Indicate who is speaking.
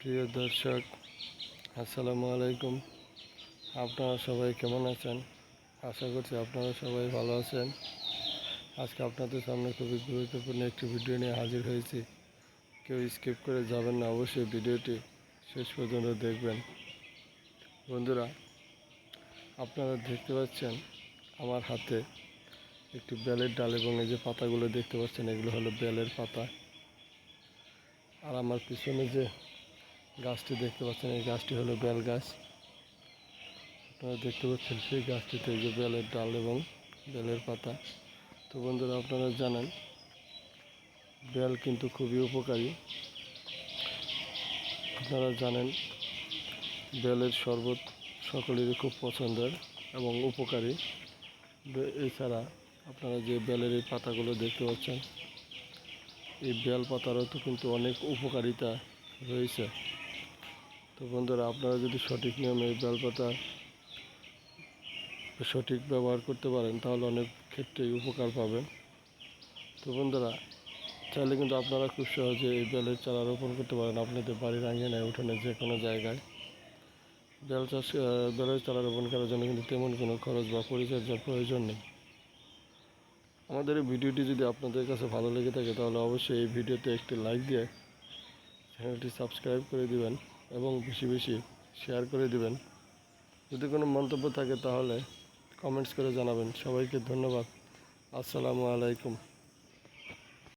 Speaker 1: প্রিয় দর্শক, আসসালামু আলাইকুম। আপনারা সবাই কেমন আছেন? আশা করছি আপনারা সবাই ভালো আছেন। আজকে আপনাদের সামনে খুবই গুরুত্বপূর্ণ একটি ভিডিও নিয়ে হাজির হয়েছি। কেউ স্কিপ করে যাবেন না, অবশ্যই ভিডিওটি শেষ পর্যন্ত দেখবেন। বন্ধুরা, আপনারা দেখতে পাচ্ছেন আমার হাতে একটি বেলের ডাল, এবং এই যে পাতাগুলো দেখতে পাচ্ছেন এগুলো হলো বেলের পাতা। আর আমার পিছনে যে গাছটি দেখতে পাচ্ছেন এই গাছটি হলো বেল গাছ। আপনারা দেখতে পাচ্ছেন সেই গাছটিতে যে বেলের ডাল এবং বেলের পাতা। তো বন্ধুরা, আপনারা জানেন বেল কিন্তু খুবই উপকারী। আপনারা জানেন বেলের শরবত সকলেরই খুব পছন্দের এবং উপকারী। এছাড়া আপনারা যে বেলের এই পাতাগুলো দেখতে পাচ্ছেন, এই বেল পাতারও তো কিন্তু অনেক উপকারিতা রয়েছে। তো বন্ধুরা, আপনারা যদি সঠিক নিয়মে এই বেল পাতা সঠিক ব্যবহার করতে পারেন তাহলে অনেক ক্ষেত্রেই উপকার পাবেন। তো বন্ধুরা, চাইলে কিন্তু আপনারা খুব সহজে এই বেলের চারা রোপণ করতে পারেন আপনাদের বাড়ির আঙিনায়, উঠোনে, যে কোনো জায়গায়। বেলের চারা রোপণ করার জন্য কিন্তু তেমন কোনো খরচ বা পরিচর্যার প্রয়োজন নেই। আমাদের এই ভিডিওটি যদি আপনাদের কাছে ভালো লেগে থাকে তাহলে অবশ্যই এই ভিডিওতে একটি লাইক দিয়ে চ্যানেলটি সাবস্ক্রাইব করে দিবেন এবং বেশি বেশি শেয়ার করে দিবেন। যদি কোনো মন্তব্য থাকে তাহলে কমেন্টস করে জানাবেন। সবাইকে ধন্যবাদ। আসসালামু আলাইকুম।